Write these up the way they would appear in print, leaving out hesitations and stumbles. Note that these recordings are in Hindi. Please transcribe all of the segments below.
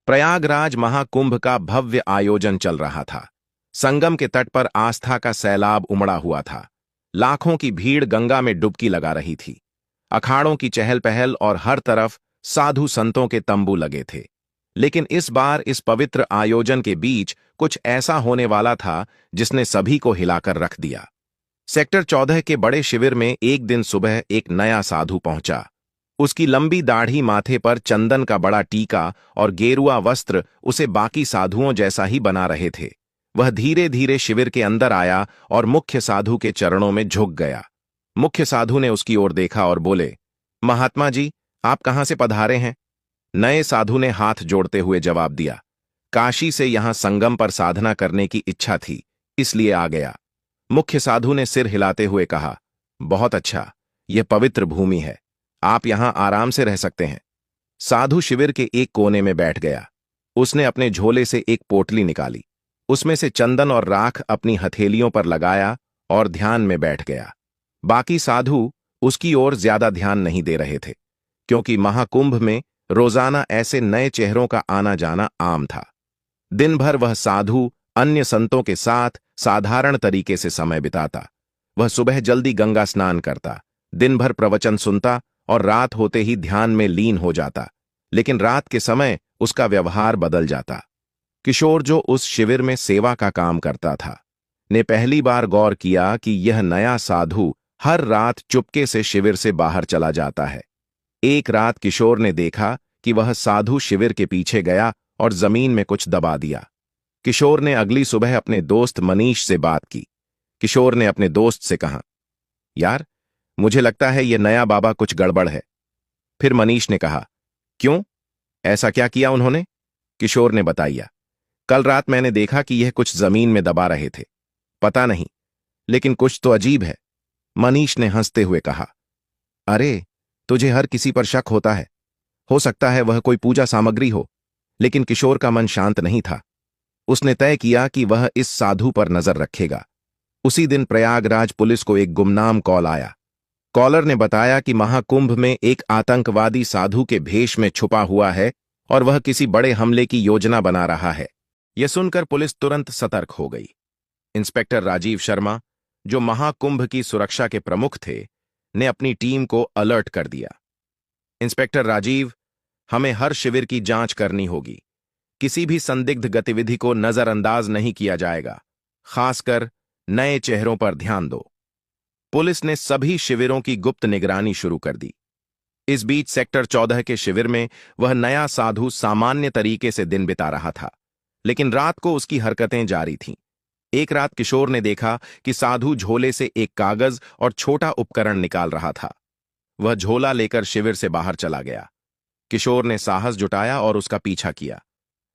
प्रयागराज महाकुंभ का भव्य आयोजन चल रहा था। संगम के तट पर आस्था का सैलाब उमड़ा हुआ था। लाखों की भीड़ गंगा में डुबकी लगा रही थी। अखाड़ों की चहल पहल और हर तरफ साधु संतों के तंबू लगे थे। लेकिन इस बार इस पवित्र आयोजन के बीच कुछ ऐसा होने वाला था जिसने सभी को हिलाकर रख दिया। सेक्टर 14 के बड़े शिविर में एक दिन सुबह एक नया साधु पहुंचा। उसकी लंबी दाढ़ी, माथे पर चंदन का बड़ा टीका और गेरुआ वस्त्र उसे बाकी साधुओं जैसा ही बना रहे थे। वह धीरे धीरे शिविर के अंदर आया और मुख्य साधु के चरणों में झुक गया। मुख्य साधु ने उसकी ओर देखा और बोले, महात्मा जी, आप कहां से पधारे हैं? नए साधु ने हाथ जोड़ते हुए जवाब दिया, काशी से यहां संगम पर साधना करने की इच्छा थी, इसलिए आ गया। मुख्य साधु ने सिर हिलाते हुए कहा, बहुत अच्छा, यह पवित्र भूमि है, आप यहां आराम से रह सकते हैं। साधु शिविर के एक कोने में बैठ गया। उसने अपने झोले से एक पोटली निकाली, उसमें से चंदन और राख अपनी हथेलियों पर लगाया और ध्यान में बैठ गया। बाकी साधु उसकी ओर ज्यादा ध्यान नहीं दे रहे थे, क्योंकि महाकुंभ में रोजाना ऐसे नए चेहरों का आना जाना आम था। दिन भर वह साधु अन्य संतों के साथ साधारण तरीके से समय बिताता। वह सुबह जल्दी गंगा स्नान करता, दिन भर प्रवचन सुनता और रात होते ही ध्यान में लीन हो जाता। लेकिन रात के समय उसका व्यवहार बदल जाता। किशोर, जो उस शिविर में सेवा का काम करता था, ने पहली बार गौर किया कि यह नया साधु हर रात चुपके से शिविर से बाहर चला जाता है। एक रात किशोर ने देखा कि वह साधु शिविर के पीछे गया और जमीन में कुछ दबा दिया। किशोर ने अगली सुबह अपने दोस्त मनीष से बात की। किशोर ने अपने दोस्त से कहा, यार, मुझे लगता है यह नया बाबा कुछ गड़बड़ है। फिर मनीष ने कहा, क्यों, ऐसा क्या किया उन्होंने? किशोर ने बताया, कल रात मैंने देखा कि यह कुछ जमीन में दबा रहे थे। पता नहीं, लेकिन कुछ तो अजीब है। मनीष ने हंसते हुए कहा, अरे, तुझे हर किसी पर शक होता है। हो सकता है वह कोई पूजा सामग्री हो। लेकिन किशोर का मन शांत नहीं था। उसने तय किया कि वह इस साधु पर नजर रखेगा। उसी दिन प्रयागराज पुलिस को एक गुमनाम कॉल आया। कॉलर ने बताया कि महाकुंभ में एक आतंकवादी साधु के भेष में छुपा हुआ है और वह किसी बड़े हमले की योजना बना रहा है। यह सुनकर पुलिस तुरंत सतर्क हो गई। इंस्पेक्टर राजीव शर्मा, जो महाकुंभ की सुरक्षा के प्रमुख थे, ने अपनी टीम को अलर्ट कर दिया। इंस्पेक्टर राजीव, हमें हर शिविर की जांच करनी होगी। किसी भी संदिग्ध गतिविधि को नजरअंदाज नहीं किया जाएगा। खासकर नए चेहरों पर ध्यान दो। पुलिस ने सभी शिविरों की गुप्त निगरानी शुरू कर दी। इस बीच सेक्टर 14 के शिविर में वह नया साधु सामान्य तरीके से दिन बिता रहा था, लेकिन रात को उसकी हरकतें जारी थीं। एक रात किशोर ने देखा कि साधु झोले से एक कागज और छोटा उपकरण निकाल रहा था। वह झोला लेकर शिविर से बाहर चला गया। किशोर ने साहस जुटाया और उसका पीछा किया।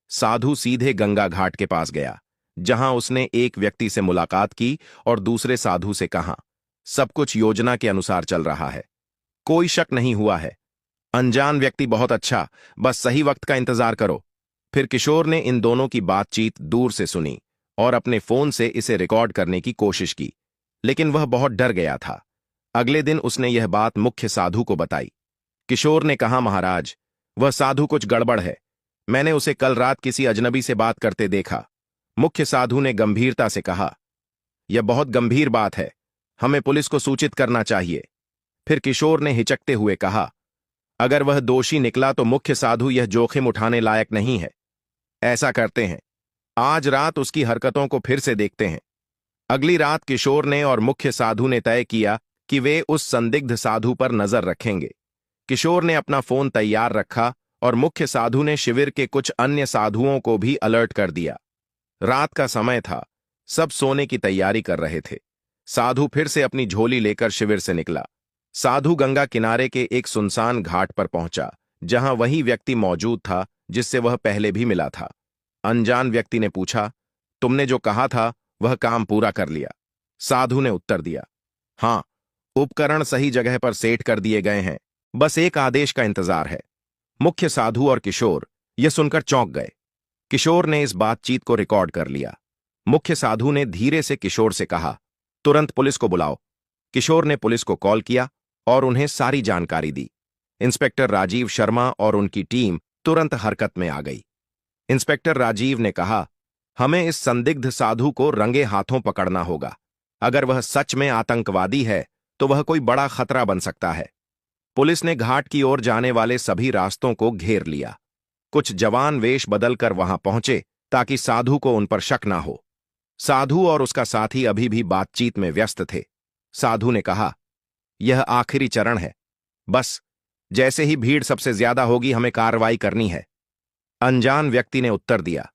साधु सीधे गंगा घाट के पास गया, जहां उसने एक व्यक्ति से मुलाकात की और दूसरे साधु से कहा, सब कुछ योजना के अनुसार चल रहा है, कोई शक नहीं हुआ है। अनजान व्यक्ति बहुत अच्छा, बस सही वक्त का इंतजार करो। फिर किशोर ने इन दोनों की बातचीत दूर से सुनी और अपने फोन से इसे रिकॉर्ड करने की कोशिश की, लेकिन वह बहुत डर गया था। अगले दिन उसने यह बात मुख्य साधु को बताई। किशोर ने कहा, महाराज, वह साधु कुछ गड़बड़ है। मैंने उसे कल रात किसी अजनबी से बात करते देखा। मुख्य साधु ने गंभीरता से कहा, यह बहुत गंभीर बात है, हमें पुलिस को सूचित करना चाहिए। फिर किशोर ने हिचकते हुए कहा, अगर वह दोषी निकला तो मुख्य साधु यह जोखिम उठाने लायक नहीं है। ऐसा करते हैं, आज रात उसकी हरकतों को फिर से देखते हैं। अगली रात किशोर ने और मुख्य साधु ने तय किया कि वे उस संदिग्ध साधु पर नजर रखेंगे। किशोर ने अपना फोन तैयार रखा और मुख्य साधु ने शिविर के कुछ अन्य साधुओं को भी अलर्ट कर दिया। रात का समय था, सब सोने की तैयारी कर रहे थे। साधु फिर से अपनी झोली लेकर शिविर से निकला। साधु गंगा किनारे के एक सुनसान घाट पर पहुंचा, जहां वही व्यक्ति मौजूद था जिससे वह पहले भी मिला था। अनजान व्यक्ति ने पूछा, तुमने जो कहा था वह काम पूरा कर लिया? साधु ने उत्तर दिया, हां, उपकरण सही जगह पर सेट कर दिए गए हैं, बस एक आदेश का इंतजार है। मुख्य साधु और किशोर यह सुनकर चौंक गए। किशोर ने इस बातचीत को रिकॉर्ड कर लिया। मुख्य साधु ने धीरे से किशोर से कहा, तुरंत पुलिस को बुलाओ। किशोर ने पुलिस को कॉल किया और उन्हें सारी जानकारी दी। इंस्पेक्टर राजीव शर्मा और उनकी टीम तुरंत हरकत में आ गई। इंस्पेक्टर राजीव ने कहा, हमें इस संदिग्ध साधु को रंगे हाथों पकड़ना होगा। अगर वह सच में आतंकवादी है तो वह कोई बड़ा खतरा बन सकता है। पुलिस ने घाट की ओर जाने वाले सभी रास्तों को घेर लिया। कुछ जवान वेश बदलकर वहां पहुंचे ताकि साधु को उन पर शक ना हो। साधु और उसका साथी अभी भी बातचीत में व्यस्त थे। साधु ने कहा, यह आखिरी चरण है। बस जैसे ही भीड़ सबसे ज्यादा होगी हमें कार्रवाई करनी है। अनजान व्यक्ति ने उत्तर दिया,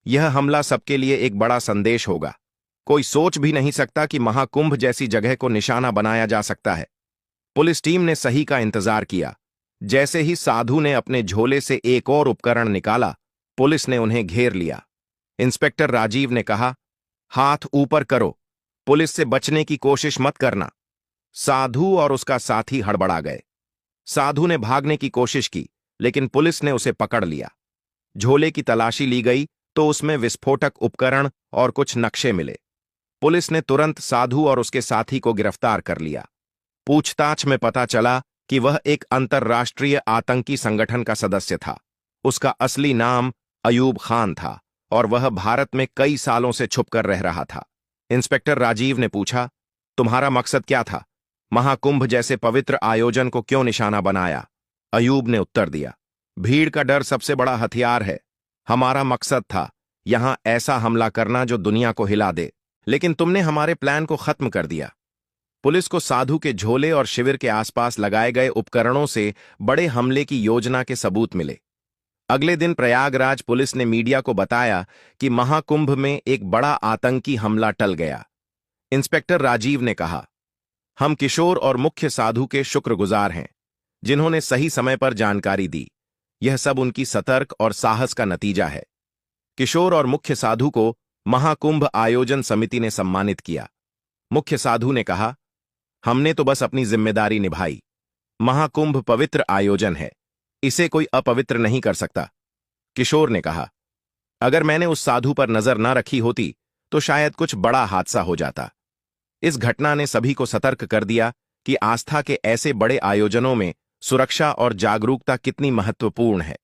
यह हमला सबके लिए एक बड़ा संदेश होगा। कोई सोच भी नहीं सकता कि महाकुंभ जैसी जगह को निशाना बनाया जा सकता है। पुलिस टीम ने सही का इंतजार किया। जैसे ही साधु ने अपने झोले से एक और उपकरण निकाला, पुलिस ने उन्हें घेर लिया। इंस्पेक्टर राजीव ने कहा, हाथ ऊपर करो, पुलिस से बचने की कोशिश मत करना। साधु और उसका साथी हड़बड़ा गए। साधु ने भागने की कोशिश की, लेकिन पुलिस ने उसे पकड़ लिया। झोले की तलाशी ली गई तो उसमें विस्फोटक उपकरण और कुछ नक्शे मिले। पुलिस ने तुरंत साधु और उसके साथी को गिरफ्तार कर लिया। पूछताछ में पता चला कि वह एक अंतर्राष्ट्रीय आतंकी संगठन का सदस्य था। उसका असली नाम अयूब खान था और वह भारत में कई सालों से छुपकर रह रहा था। इंस्पेक्टर राजीव ने पूछा, तुम्हारा मकसद क्या था? महाकुंभ जैसे पवित्र आयोजन को क्यों निशाना बनाया? अयूब ने उत्तर दिया, भीड़ का डर सबसे बड़ा हथियार है। हमारा मकसद था यहां ऐसा हमला करना जो दुनिया को हिला दे, लेकिन तुमने हमारे प्लान को खत्म कर दिया। पुलिस को साधु के झोले और शिविर के आसपास लगाए गए उपकरणों से बड़े हमले की योजना के सबूत मिले। अगले दिन प्रयागराज पुलिस ने मीडिया को बताया कि महाकुंभ में एक बड़ा आतंकी हमला टल गया। इंस्पेक्टर राजीव ने कहा, हम किशोर और मुख्य साधु के शुक्रगुजार हैं, जिन्होंने सही समय पर जानकारी दी। यह सब उनकी सतर्क और साहस का नतीजा है। किशोर और मुख्य साधु को महाकुंभ आयोजन समिति ने सम्मानित किया। मुख्य साधु ने कहा, हमने तो बस अपनी जिम्मेदारी निभाई। महाकुंभ पवित्र आयोजन है, इसे कोई अपवित्र नहीं कर सकता। किशोर ने कहा, अगर मैंने उस साधु पर नजर न रखी होती तो शायद कुछ बड़ा हादसा हो जाता। इस घटना ने सभी को सतर्क कर दिया कि आस्था के ऐसे बड़े आयोजनों में सुरक्षा और जागरूकता कितनी महत्वपूर्ण है।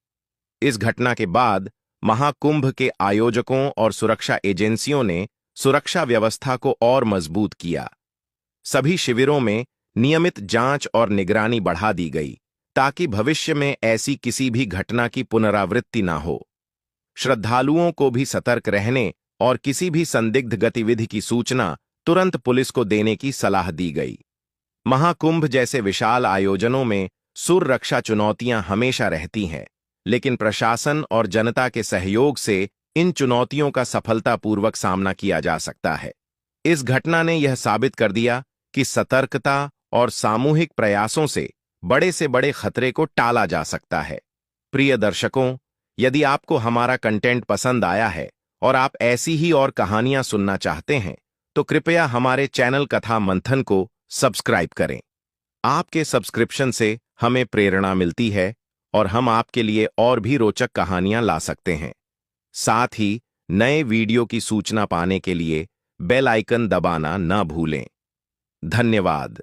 इस घटना के बाद महाकुंभ के आयोजकों और सुरक्षा एजेंसियों ने सुरक्षा व्यवस्था को और मजबूत किया। सभी शिविरों में नियमित जांच और निगरानी बढ़ा दी गई ताकि भविष्य में ऐसी किसी भी घटना की पुनरावृत्ति न हो। श्रद्धालुओं को भी सतर्क रहने और किसी भी संदिग्ध गतिविधि की सूचना तुरंत पुलिस को देने की सलाह दी गई। महाकुंभ जैसे विशाल आयोजनों में सुरक्षा चुनौतियां हमेशा रहती हैं, लेकिन प्रशासन और जनता के सहयोग से इन चुनौतियों का सफलतापूर्वक सामना किया जा सकता है। इस घटना ने यह साबित कर दिया कि सतर्कता और सामूहिक प्रयासों से बड़े खतरे को टाला जा सकता है। प्रिय दर्शकों, यदि आपको हमारा कंटेंट पसंद आया है और आप ऐसी ही और कहानियां सुनना चाहते हैं तो कृपया हमारे चैनल कथा मंथन को सब्सक्राइब करें। आपके सब्सक्रिप्शन से हमें प्रेरणा मिलती है और हम आपके लिए और भी रोचक कहानियां ला सकते हैं। साथ ही नए वीडियो की सूचना पाने के लिए बेल आइकन दबाना न भूलें। धन्यवाद।